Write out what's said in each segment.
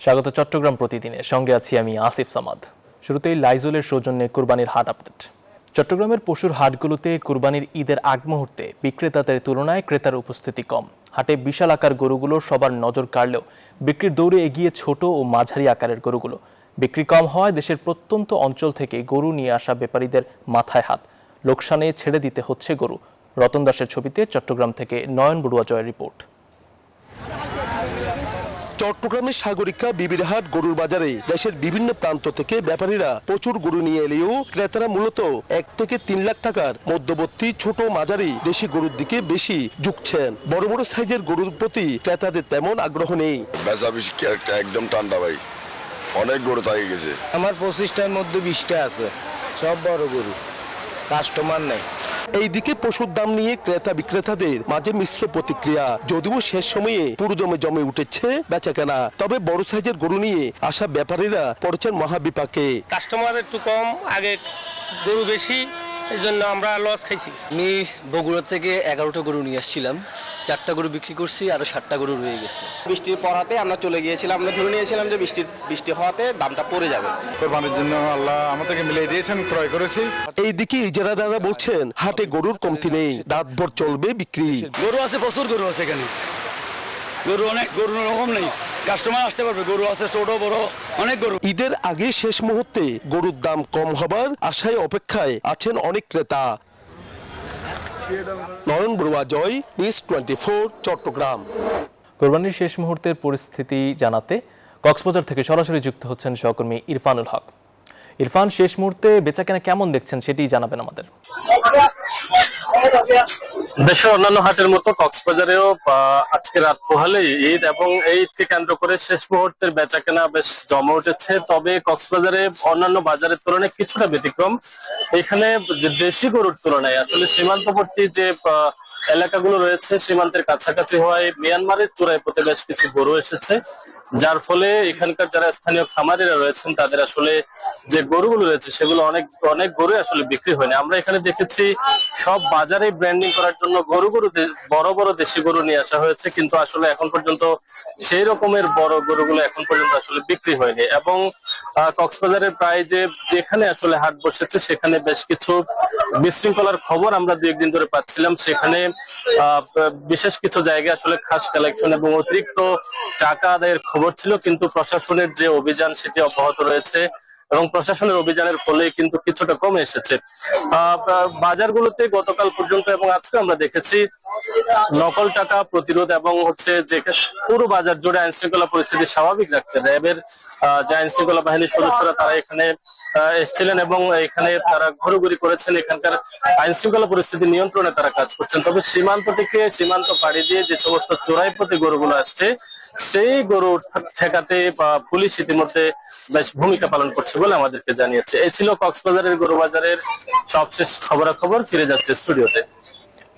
স্বাগত চট্টগ্রাম প্রতিদিনে, সঙ্গে আছি আমি আসিফ সামাদ। শুরুতেই লাইজলের সৌজন্যে কুরবানির হাট আপডেট। চট্টগ্রামের পশুর হাটগুলোতে কুরবানির ঈদের আগ মুহূর্তে বিক্রেতাদের তুলনায় ক্রেতার উপস্থিতি কম। হাটে বিশাল আকার গরুগুলো সবার নজর কাড়লেও বিক্রির দৌড়ে এগিয়ে ছোট ও মাঝারি আকারের গরুগুলো। বিক্রি কম হওয়ায় দেশের প্রত্যন্ত অঞ্চল থেকে গরু নিয়ে আসা ব্যাপারীদের মাথায় হাত, লোকসানে ছেড়ে দিতে হচ্ছে গরু। রতন দাসের ছবিতে চট্টগ্রাম থেকে নয়ন বড়ুয়া জয়ের রিপোর্ট। চট্টগ্রামের সাগরিকা বিবিরহাট গরুর বাজারে দেশের বিভিন্ন প্রান্ত থেকে ব্যাপারীরা প্রচুর গরু নিয়ে এলেও ক্রেতারা মূলত 1 থেকে 3 লাখ টাকার মধ্যবর্তী ছোট মাঝারি দেশি গরুর দিকে বেশি ঝুঁকছেন। বড় বড় সাইজের গরুর প্রতি ক্রেতাদের তেমন আগ্রহ নেই। বেচা বেশি একদম ঠান্ডা ভাই, অনেক গরু থাকে গেছে। আমার 25টার মধ্যে 20টা আছে, সব বড় গরু, কাস্টমার নেই। এইদিকে পশুর দাম নিয়ে ক্রেতা বিক্রেতাদের মাঝে মিশ্র প্রতিক্রিয়া। যদিও শেষ সময়ে পুরোদমে জমে উঠেছে বেচাকেনা, তবে বড় সাইজের গরু নিয়ে আসা ব্যাপারীরা পড়েছেন মহাবিপাকে। কাস্টমার একটু কম, আগে গরু বেশি, এই জন্য আমরা লস খাইছি। আমি বগুড়া থেকে 11টা গরু নিয়ে আসছিলাম, 4টা গরু বিক্রি করছি, আরো 7টা গরু রয়ে গেছে। বৃষ্টির পড়াতে আমরা চলে গিয়েছিলাম, আমরা ধরে নিয়েছিলাম যে বৃষ্টি হওয়াতে দামটা পড়ে যাবে। কোরবানির জন্য আল্লাহ আমাদেরকে মিলিয়ে দিয়েছেন, ক্রয় করেছি। এইদিকে ইজারাদাররা বলছেন হাটে গরুর কমতি নেই, রাতভর চলবে বিক্রি। গরু আছে, প্রচুর গরু আছে এখানে, গরু অনেক, গরু রকম নেই, কাস্টমার আসতে পারবে, গরু আছে ছোট বড় অনেক গরু। ঈদের আগে শেষ মুহূর্তে গরুর দাম কম হবার আশায় অপেক্ষায় আছেন অনেক ক্রেতা। নয়ন বড়ুয়া জয়, নিউজ 24, চট্টগ্রাম। কোরবানির শেষ মুহূর্তের পরিস্থিতি জানাতে কক্সবাজার থেকে সরাসরি যুক্ত হচ্ছেন সহকর্মী ইরফানুল হক। ইরফান, শেষ মুহূর্তে বেচাকেনা কেমন দেখছেন সেটি জানাবেন আমাদের। দেশের অন্যান্য হাটের মতো কক্সবাজারেও আজকে রাত পোহালেই ঈদ, এবং এই ঈদকে কেন্দ্র করে শেষ মুহূর্তের বেচাকেনা বেশ জমে উঠেছে। তবে কক্সবাজারে অন্যান্য বাজারের তুলনায় কিছুটা ব্যতিক্রম। এখানে দেশি গরুর তুলনায় আসলে সীমান্তবর্তী যে এলাকাগুলো রয়েছে, সীমান্তের কাছাকাছি হওয়ায় মিয়ানমারের চোরাইপথে বেশ কিছু গরু এসেছে, যার ফলে এখানকার যারা স্থানীয় খামারিরা রয়েছেন তাদের আসলে যে গরুগুলো রয়েছে সেগুলো অনেক গরু আসলে বিক্রি হয়নি। আমরা এখানে দেখেছি সব বাজারে ব্র্যান্ডিং করার জন্য বড় বড় দেশি গরু নিয়ে আসা হয়েছে, কিন্তু আসলে এখন পর্যন্ত সেই রকমের বড় গরুগুলো এখন পর্যন্ত আসলে বিক্রি হয়নি। এবং কক্সবাজারের প্রায় যেখানে আসলে হাট বসেছে সেখানে বেশ কিছু বিশৃঙ্খলার খবর আমরা 2 একদিন ধরে পাচ্ছিলাম। সেখানে বিশেষ কিছু জায়গায় আসলে খাস কালেকশন এবং অতিরিক্ত টাকা আদায়ের খবর ছিল, কিন্তু প্রশাসনের যে অভিযান সেটি অব্যাহত রয়েছে এবং প্রশাসনের অভিযানের ফলে কিন্তু কিছুটা কমে এসেছে বাজারগুলোতে গতকাল পর্যন্ত। এবং আজকে আমরা দেখেছি নকল টাকা প্রতিরোধ এবং যে পুরো বাজার জুড়ে আইন শৃঙ্খলা পরিস্থিতি স্বাভাবিক রাখতে র্যাবের যে আইন শৃঙ্খলা বাহিনীর সদস্যরা তারা এখানে এসেছিলেন এবং এখানে তারা ঘোরাঘুরি করেছেন। এখানকার আইন শৃঙ্খলা পরিস্থিতি নিয়ন্ত্রণে তারা কাজ করছেন। তবে সীমান্ত পাড়ি দিয়ে যে সমস্ত চোরাইপথী গরুগুলো আসছে সেই গরু ঠেকাতে পুলিশ ইতিমধ্যে বেশ ভূমিকা পালন করছে বলে আমাদেরকে জানিয়েছে। এই ছিল কক্সবাজারের গরু বাজারের সবশেষ খবরাখবর। ফিরে যাচ্ছে স্টুডিওতে।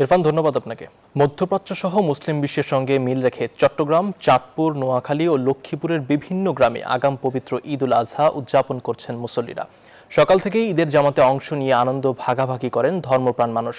ইরফান, ধন্যবাদ আপনাকে। মধ্যপ্রাচ্য সহ মুসলিম বিশ্বের সঙ্গে মিল রেখে চট্টগ্রাম, চাঁদপুর, নোয়াখালী ও লক্ষ্মীপুরের বিভিন্ন গ্রামে আগাম পবিত্র ঈদ উল আজহা উদযাপন করছেন মুসল্লিরা। সকাল থেকেই ঈদের জামাতে অংশ নিয়ে আনন্দ ভাগাভাগি করেন ধর্মপ্রাণ মানুষ।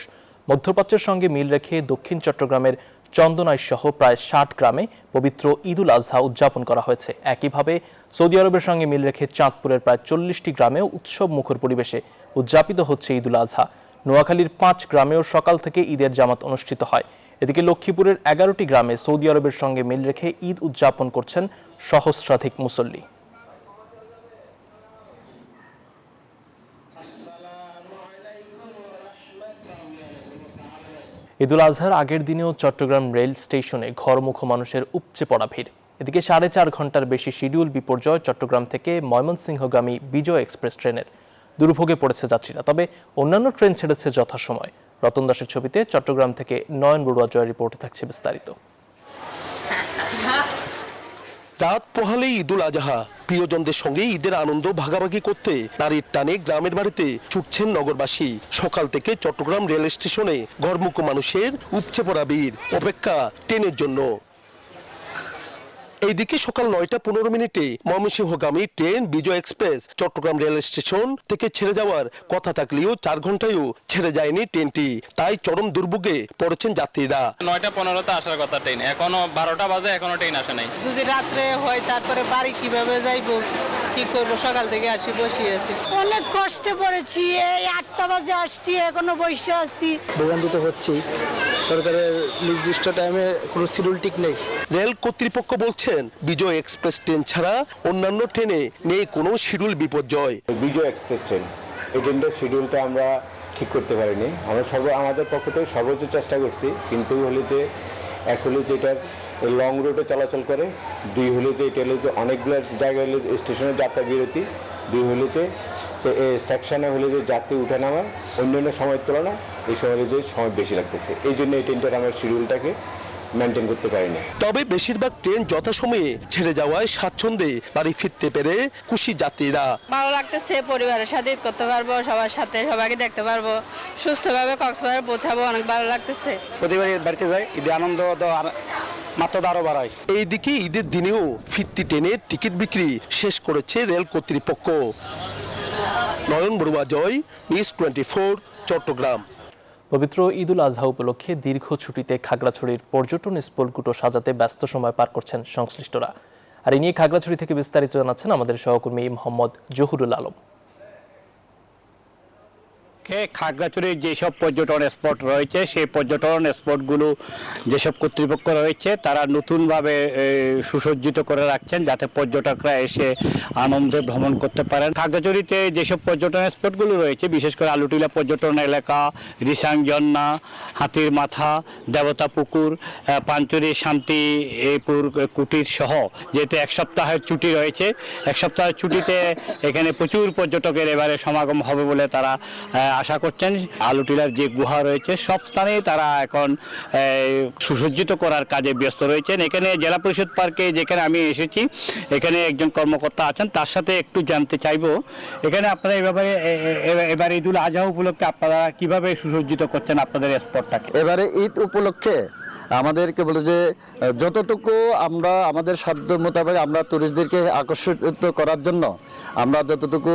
মধ্যপ্রাচ্যের সঙ্গে মিল রেখে দক্ষিণ চট্টগ্রামের চন্দনাইশ সহ প্রায় 60 গ্রামে পবিত্র ঈদ উল আজহা উদযাপন করা হয়েছে। একইভাবে সৌদি আরবের সঙ্গে মিল রেখে চাঁদপুরের প্রায় 40টি গ্রামেও উৎসব মুখর পরিবেশে উদযাপিত হচ্ছে ঈদ উল আজহা। নোয়াখালীর 5 গ্রামেও সকাল থেকে ঈদের জামাত অনুষ্ঠিত হয়। এদিকে লক্ষ্মীপুরের 11টি গ্রামে সৌদি আরবের সঙ্গে মিল রেখে ঈদ উদযাপন করছেন সহস্রাধিক মুসল্লি। ঈদ উল আজহার আগের দিনেও চট্টগ্রাম রেল স্টেশনে ঘরমুখো মানুষের উপচে পড়া ভিড়। এদিকে 4.5 ঘন্টার বেশি শিডিউল বিপর্যয় চট্টগ্রাম থেকে ময়মনসিংহগামী বিজয় এক্সপ্রেস ট্রেনের। দুর্ভোগে পড়েছে যাত্রীরা, তবে অন্যান্য ট্রেন ছেড়েছে যথাসময়। রতন দাসের ছবিতে চট্টগ্রাম থেকে নয়ন বড়ুয়া জয়ের রিপোর্টে থাকছে বিস্তারিত। রাত পোহালেই ঈদ উল আজহা, প্রিয়জনদের সঙ্গে ঈদের আনন্দ ভাগাভাগি করতে নারীর টানে গ্রামের বাড়িতে ছুটছেন নগরবাসী। সকাল থেকে চট্টগ্রাম রেল স্টেশনে ঘরমুখো মানুষের উপচে পড়া ভিড়, অপেক্ষা ট্রেনের জন্য। এইদিকে সকাল 9:15 ময়মনসিংহগামী ট্রেন বিজয় এক্সপ্রেস চট্টগ্রাম রেল স্টেশন থেকে ছেড়ে যাওয়ার কথা থাকলেও 4 ঘন্টায়ও ছেড়ে যায়নি ট্রেনটি, তাই চরম দুর্ভোগে পড়েছেন যাত্রীরা। 9:15 আসার কথা ট্রেন, এখনো 12টা বাজে, এখনো ট্রেন আসে নাই। যদি রাত্রে হয় তারপরে বাড়ি কিভাবে যাইবো, কি করবো, সকাল থেকে আসি বসে আছি। অনেক কষ্টে পড়েছি, এই 8টা বাজে আসছি, এখনো বসে আছি। ভোগান্তিত হচ্ছি, সরকারের নির্দিষ্ট টাইমে কোনো শিডিউল ঠিক নেই। রেল কর্তৃপক্ষ বলছেন বিজয় এক্সপ্রেস ট্রেন ছাড়া অন্যান্য ট্রেনে নেই কোনো শিডিউল বিপর্যয়। বিজয় এক্সপ্রেস ট্রেন, এই ট্রেনটার শিডিউলটা আমরা ঠিক করতে পারিনি। আমরা আমাদের পক্ষ থেকে সর্বোচ্চ চেষ্টা করছি, কিন্তু হলে যে এক হলে যে এটার লং রুটে চলাচল করে, 2 হলে যে এটা হলে যে অনেকগুলো জায়গায় হলে স্টেশনের যাত্রা বিরতি, 2 হলে যে সেকশনে হলে যে যাত্রী উঠে নামা অন্যান্য সময়ের তুলনায় এই সময় যে সময় বেশি লাগতেছে, এই জন্য এই ট্রেনটার আমরা শিডিউলটাকে মেনটেন করতে পারিনি। তবে বেশিরভাগ ট্রেন যথাসময়ে ছেড়ে যাওয়ায় স্বাচ্ছন্দ্যে বাড়ি ফিরতে পেরে খুশি যাত্রীরা। ভালো লাগতেছে, পরিবারের সাথে ঈদ করতে পারবো, সবার সাথে সবাইকে দেখতে পারবো, সুস্থভাবে কক্সবাজার পৌঁছাবো, অনেক ভালো লাগতেছে। প্রতিবার বাড়িতে যাই, ঈদে আনন্দ মাত্রা আরো বাড়ায়। এইদিকে ঈদের দিনেও ফিরতি ট্রেনের টিকিট বিক্রি শেষ করেছে রেল কর্তৃপক্ষ। নয়ন বড়ুয়া জয়, নিউজ 24, চট্টগ্রাম। পবিত্র ঈদুল আজহা উপলক্ষে দীর্ঘ ছুটিতে খাগড়াছড়ির পর্যটন স্পটগুলো সাজাতে ব্যস্ত সময় পার করছেন সংশ্লিষ্টরা। আর এ নিয়ে খাগড়াছড়ি থেকে বিস্তারিত জানাচ্ছেন আমাদের সহকর্মী মোহাম্মদ জহুরুল আলম। খাগড়াছড়ির যেসব পর্যটন স্পট রয়েছে সেই পর্যটন স্পটগুলো যেসব কর্তৃপক্ষ রয়েছে তারা নতুনভাবে সুসজ্জিত করে রাখছেন, যাতে পর্যটকরা এসে আনন্দে ভ্রমণ করতে পারেন। খাগড়াছড়িতে যেসব পর্যটন স্পটগুলো রয়েছে, বিশেষ করে আলুটিলা পর্যটন এলাকা, রিসাংজন্না, হাতির মাথা, দেবতা পুকুর, পাঞ্চুরি শান্তিপুর কুটির সহ, যেহেতু 1 সপ্তাহের ছুটি রয়েছে, 1 সপ্তাহের ছুটিতে এখানে প্রচুর পর্যটকের এবারে সমাগম হবে বলে তারা আশা করছেন। আলুটিলার যে গুহা রয়েছে সব স্থানেই তারা এখন সুসজ্জিত করার কাজে ব্যস্ত রয়েছেন। এখানে জেলা পরিষদ পার্কে যেখানে আমি এসেছি, এখানে একজন কর্মকর্তা আছেন, তার সাথে একটু জানতে চাইবো এখানে আপনারা এই ব্যাপারে এবার ঈদুল আজহা উপলক্ষে আপনারা কিভাবে সুসজ্জিত করছেন আপনাদের স্পটটাকে? এবারে ঈদ উপলক্ষে আমাদেরকে বলে যে যতটুকু আমরা আমাদের সাধ্য মোতাবেক আমরা টুরিস্টদেরকে আকর্ষিত করার জন্য আমরা যতটুকু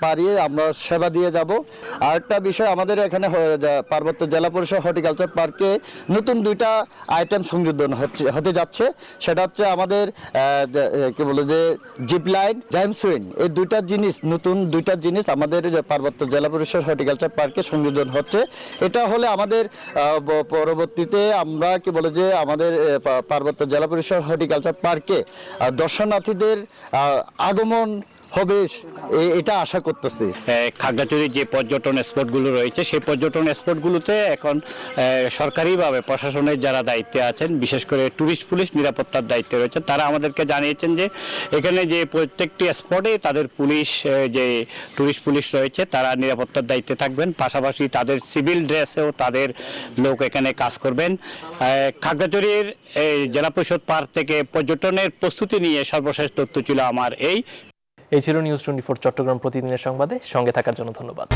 পারি আমরা সেবা দিয়ে যাব। আরেকটা বিষয়, আমাদের এখানে পার্বত্য জেলা পরিষদ হর্টিকালচার পার্কে নতুন 2টা আইটেম সংযোজন হতে যাচ্ছে। সেটা হচ্ছে আমাদের কি বলে যে জিপ লাইন, জাইম সুইং, এই 2টা জিনিস, নতুন 2টা জিনিস আমাদের পার্বত্য জেলা পরিষদ হর্টিকালচার পার্কে সংযোজন হচ্ছে। এটা হলে আমাদের পরবর্তীতে আমরা কি বলে যে আমাদের পার্বত্য জেলা পরিষদ হর্টিকালচার পার্কে দর্শনার্থীদের আগমন হবে, এটা আশা করতেছি। খাগড়াছড়ির যে পর্যটন স্পটগুলো রয়েছে সেই পর্যটন স্পটগুলোতে এখন সরকারিভাবে প্রশাসনের যারা দায়িত্বে আছেন, বিশেষ করে টুরিস্ট পুলিশ নিরাপত্তার দায়িত্বে রয়েছে, তারা আমাদেরকে জানিয়েছেন যে এখানে যে প্রত্যেকটি স্পটে তাদের পুলিশ, যে টুরিস্ট পুলিশ রয়েছে তারা নিরাপত্তার দায়িত্বে থাকবেন, পাশাপাশি তাদের সিভিল ড্রেসেও তাদের লোক এখানে কাজ করবেন। খাগড়াছড়ির জেলা পরিষদ পার্ক থেকে পর্যটনের প্রস্তুতি নিয়ে সর্বশেষ তথ্য ছিল আমার এই ছিল নিউজ 24 চট্টগ্রাম প্রতিদিনের সংবাদে। সঙ্গে থাকার জন্য ধন্যবাদ।